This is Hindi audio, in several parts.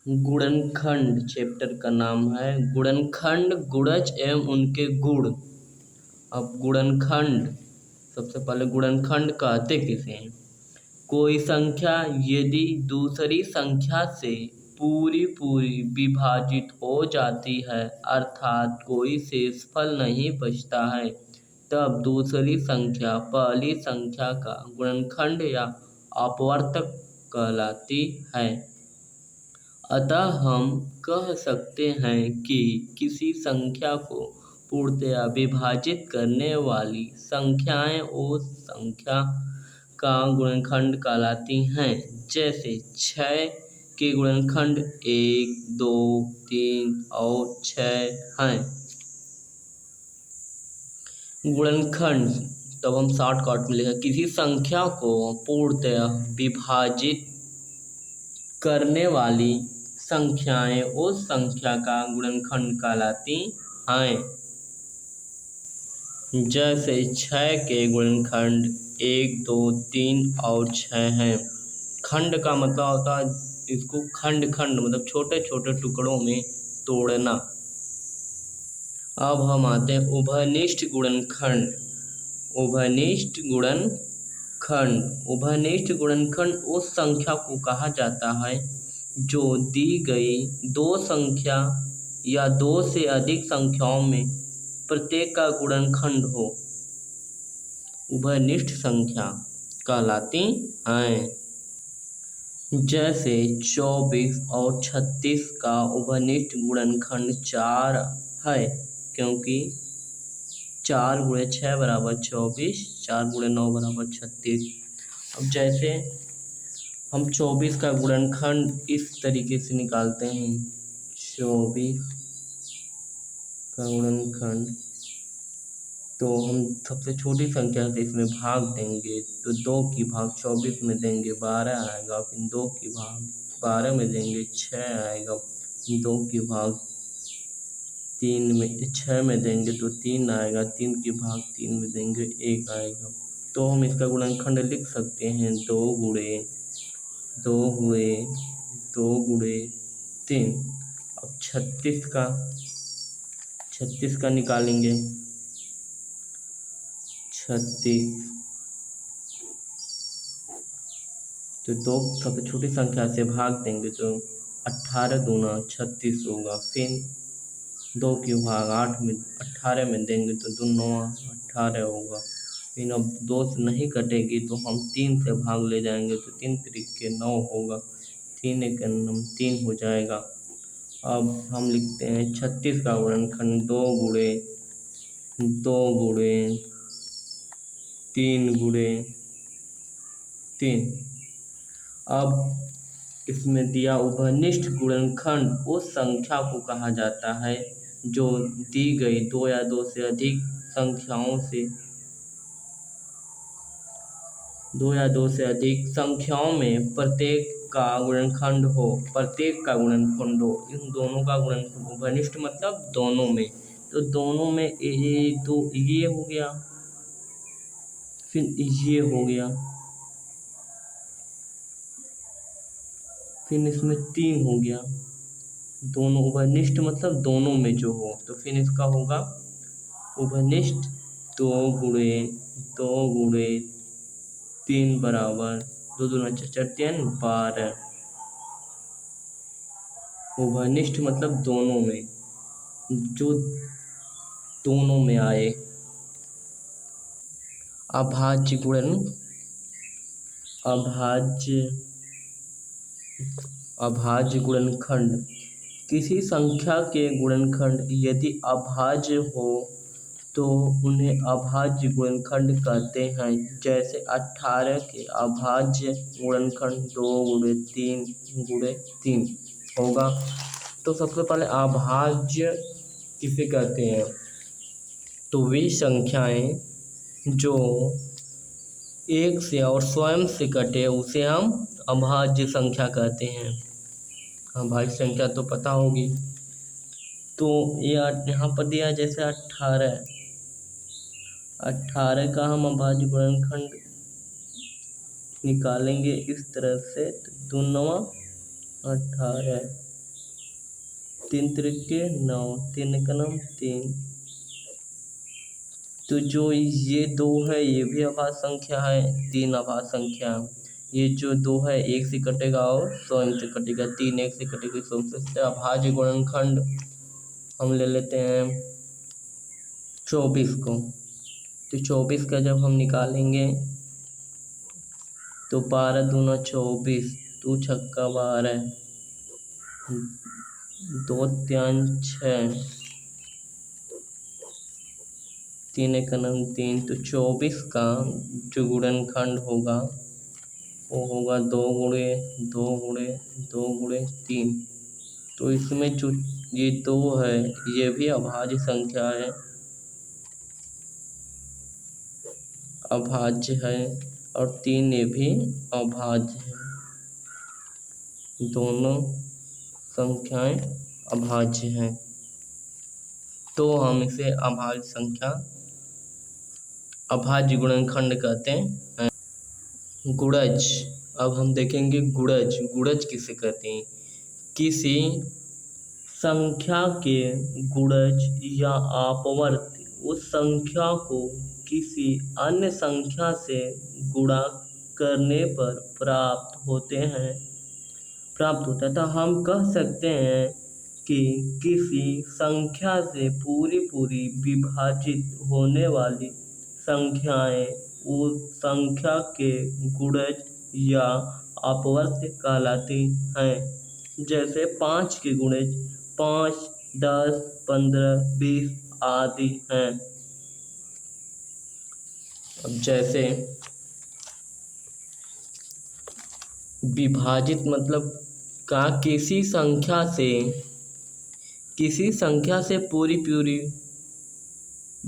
गुणनखंड चैप्टर का नाम है गुणनखंड, गुणज एवं उनके गुण। अब गुणनखंड, सबसे पहले गुणनखंड कहते किसे हैं? कोई संख्या यदि दूसरी संख्या से पूरी पूरी विभाजित हो जाती है, अर्थात कोई शेषफल नहीं बचता है, तब दूसरी संख्या पहली संख्या का गुणनखंड या अपवर्तक कहलाती है। अतः हम कह सकते हैं कि किसी संख्या को पूर्णतया विभाजित करने वाली संख्याएं उस संख्या का गुणनखंड कहलाती हैं। जैसे 6 के गुणनखंड 1, 2, 3 और 6 हैं। गुणनखंड, तब हम शॉर्टकट में लिखें, किसी संख्या को पूर्णतया विभाजित करने वाली संख्याएं उस संख्या का गुणनखंड कहलाती हैं। जैसे 6 के गुणनखंड 1, 2, 3 और 6 हैं। खंड का मतलब होता है इसको खंड खंड मतलब छोटे छोटे टुकड़ों में तोड़ना। अब हम आते हैं उभयनिष्ठ गुणनखंड। उभयनिष्ठ गुणनखंड, उभयनिष्ठ गुणनखंड उस संख्या को कहा जाता है जो दी गई दो संख्या या दो से अधिक संख्याओं में प्रत्येक का गुणनखंड हो, उभयनिष्ठ संख्या कहलाती हैं। जैसे 24 और 36 का उभयनिष्ठ गुणनखंड 4 है, क्योंकि 4 × 6 = 24, 4 × 9 = 36। अब जैसे हम 24 का गुणनखंड इस तरीके से निकालते हैं, 24 का गुणनखंड, तो हम सबसे छोटी संख्या से इसमें भाग देंगे तो 2 की भाग 24 में देंगे 12 आएगा, फिर 2 की भाग 12 में देंगे 6 आएगा, 2 की भाग 6 में देंगे तो 3 आएगा, 3 की भाग 3 में देंगे 1 आएगा। तो हम इसका गुणनखंड लिख सकते हैं 2 × 2 × 3। अब 36 का निकालेंगे, 36 तो 2 सबसे छोटी संख्या से भाग देंगे तो 18 दूना 36 होगा, फिर 2 की भाग 8 में 18 में देंगे तो 2 9 18 होगा, फिर अब 2 से नहीं कटेगी तो हम 3 से भाग ले जाएंगे तो 3 3 9 होगा, 3 1 3 हो जाएगा। अब हम लिखते हैं 36 का गुणनखंड 2 × 3 × 3। अब इसमें दिया उभयनिष्ठ गुणनखंड उस संख्या को कहा जाता है जो दी गई 2 या 2 से अधिक संख्याओं में प्रत्येक का गुणनखंड हो, इन दोनों का गुणनखंड, उभयनिष्ठ मतलब दोनों में, तो दोनों में तो ये हो गया, फिर ये हो गया, फिर इसमें 3 हो गया, दोनों उभयनिष्ठ मतलब दोनों में जो हो, तो फिर इसका होगा उभयनिष्ठ 2 × 3 बराबर 2 दूना 4 4 12। उभयनिष्ठ मतलब दोनों में, जो दोनों में आए। अभाज्य गुणनखंड, किसी संख्या के गुणनखंड यदि अभाज्य हो तो उन्हें अभाज्य गुणनखंड कहते हैं। जैसे 18 के अभाज्य गुणनखंड 2 × 3 × 3 होगा। तो सबसे पहले अभाज्य किसे कहते हैं? तो वे संख्याएं जो 1 से और स्वयं से कटे उसे हम अभाज्य संख्या कहते हैं। अभाज्य संख्या तो पता होगी। तो ये यहाँ पर दिया जैसे 18 का हम अभाज्य गुणनखंड निकालेंगे इस तरह से, तो 2 9 18 3 त्रिके 9, 3 एकम 3। तो जो ये 2 है ये भी अभाज्य संख्या है, 3 अभाज्य संख्या। ये जो 2 है 1 से कटेगा और स्वयं से कटेगा, 3 1 से कटेगा स्वयं से। इसलिए अभाज्य गुणनखंड हम ले लेते हैं 24 को। तो 24 का जब हम निकालेंगे तो 12 दूना 24, 2 छक्का 12, 2 त्यान 6, 3 एकम 3। तो 24 का जो गुणनखंड होगा वो होगा 2 गुणे 2 गुणे 2 गुणे 3। तो इसमें जो ये 2 है ये भी अभाज्य संख्या है, अभाज्य है, और 3 ये भी अभाज्य है। दोनों संख्याएं अभाज्य हैं, तो हम इसे अभाज्य संख्या, अभाज्य गुणनखंड कहते हैं। गुणज, अब हम देखेंगे गुणज। गुणज किसे कहते हैं? किसी संख्या के गुणज या अपवर्त उस संख्या को किसी अन्य संख्या से गुणा करने पर प्राप्त होता है। तो हम कह सकते हैं कि किसी संख्या से पूरी विभाजित होने वाली संख्याएं उस संख्या के गुणज या अपवर्त कहलाती हैं। जैसे 5 के गुणज 5, 10, 15, 20 आदि हैं। अब जैसे विभाजित मतलब का किसी संख्या से पूरी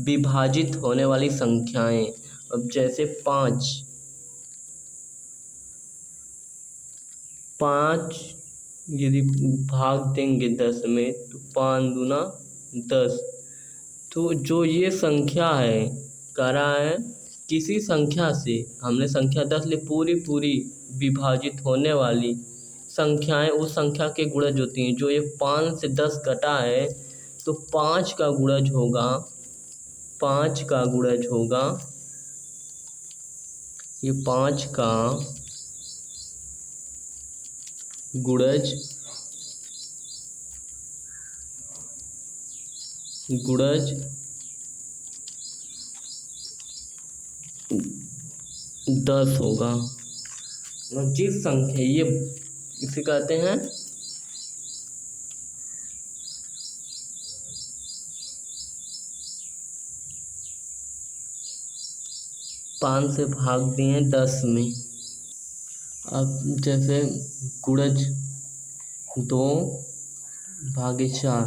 विभाजित होने वाली संख्याएं। अब जैसे 5 यदि भाग देंगे 10 में तो 5 दूना 10। तो जो ये संख्या है कह रहा है किसी संख्या से, हमने संख्या 10 ले, पूरी विभाजित होने वाली संख्याएं उस संख्या के गुणज होती हैं। जो ये 5 से 10 कटा है तो 5 का गुणज होगा, 5 का गुणज होगा, ये 5 का गुणज गुणज 10 होगा। और जिस संख्या ये इसे कहते हैं पाँच से भाग दिए 10 में। अब जैसे गुणज 2/4,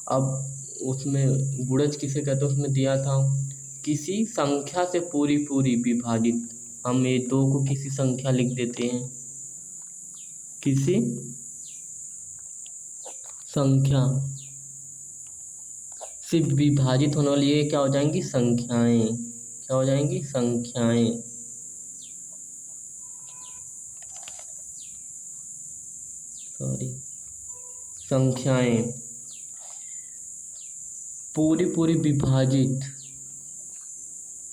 अब उसमें गुणज किसे कहते हैं उसमें दिया था किसी संख्या से पूरी विभाजित। हम ये 2 को किसी संख्या लिख देते हैं, किसी संख्या से विभाजित होने वाली ये क्या हो जाएंगी? संख्याएं। क्या हो जाएंगी? संख्याएं। संख्याएं पूरी विभाजित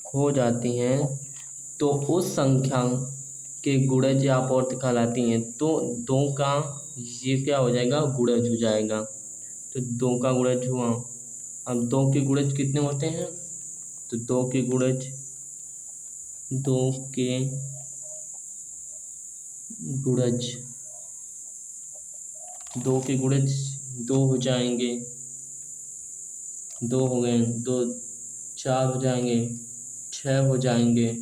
हो जाती हैं तो उस संख्या के गुणज या अपवर्त कहलाती हैं। तो 2 का ये क्या हो जाएगा? गुणज हो जाएगा। तो 2 का गुणज हुआ। अब 2 के गुणज कितने होते हैं? तो 2 के गुणज 2 हो जाएंगे, 2 हो गए, 2 4 हो जाएंगे, 6 हो जाएंगे,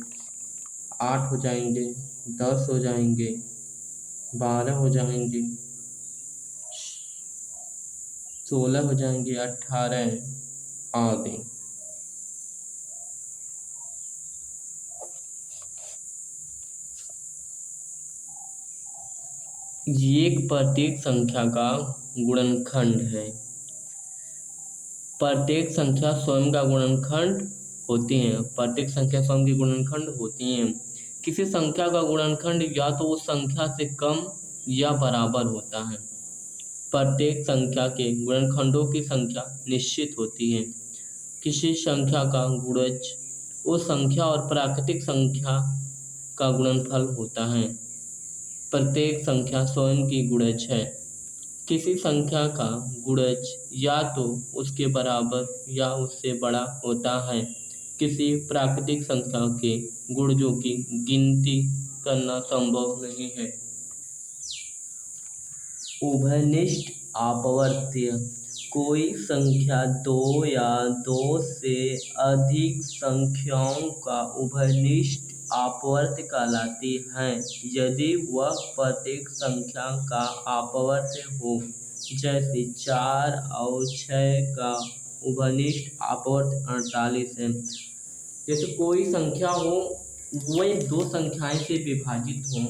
8 हो जाएंगे, 10 हो जाएंगे, 12 हो जाएंगे, 16 हो जाएंगे, 18 आदि। ये एक प्रत्येक संख्या का गुणनखंड है। प्रत्येक संख्या स्वयं का गुणनखंड होती हैं। प्रत्येक संख्या स्वयं की गुणनखंड होती हैं। किसी संख्या का गुणनखंड या तो उस संख्या से कम या बराबर होता है। प्रत्येक संख्या के गुणनखंडों की संख्या निश्चित होती है। किसी संख्या का गुणज उस संख्या और प्राकृतिक संख्या का गुणनफल होता है। प्रत्येक संख्या स्वयं की गुणज है। किसी संख्या का गुणज या तो उसके बराबर या उससे बड़ा होता है। किसी प्राकृतिक संख्या के गुणजों की गिनती करना संभव नहीं है। उभयनिष्ठ अपवर्त्य कोई संख्या दो या दो से अधिक संख्याओं का उभयनिष्ठ अपवर्त्य कहलाती है। यदि वह प्रत्येक संख्या का अपवर्त्य हो, जैसे 4 और 6 का उभयनिष्ठ अपवर्त्य 48 है। जैसे कोई संख्या हो, वह दो संख्याएं से विभाजित हों,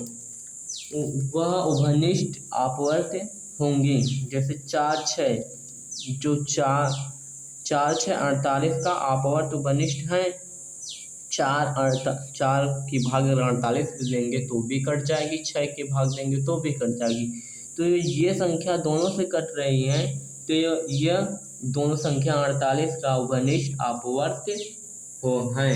वह उभयनिष्ठ अपवर्त्य होंगे। जैसे 4 6 जो 4 6 48 का अपवर्त्य उभयनिष्ठ है। 4 की भाग 48 देंगे तो भी कट जाएगी, 6 के भाग देंगे तो भी कट जाएगी। तो ये संख्या दोनों से कट रही है, तो यह दोनों संख्या 48 का उभयनिष्ठ अपवर्त्य है।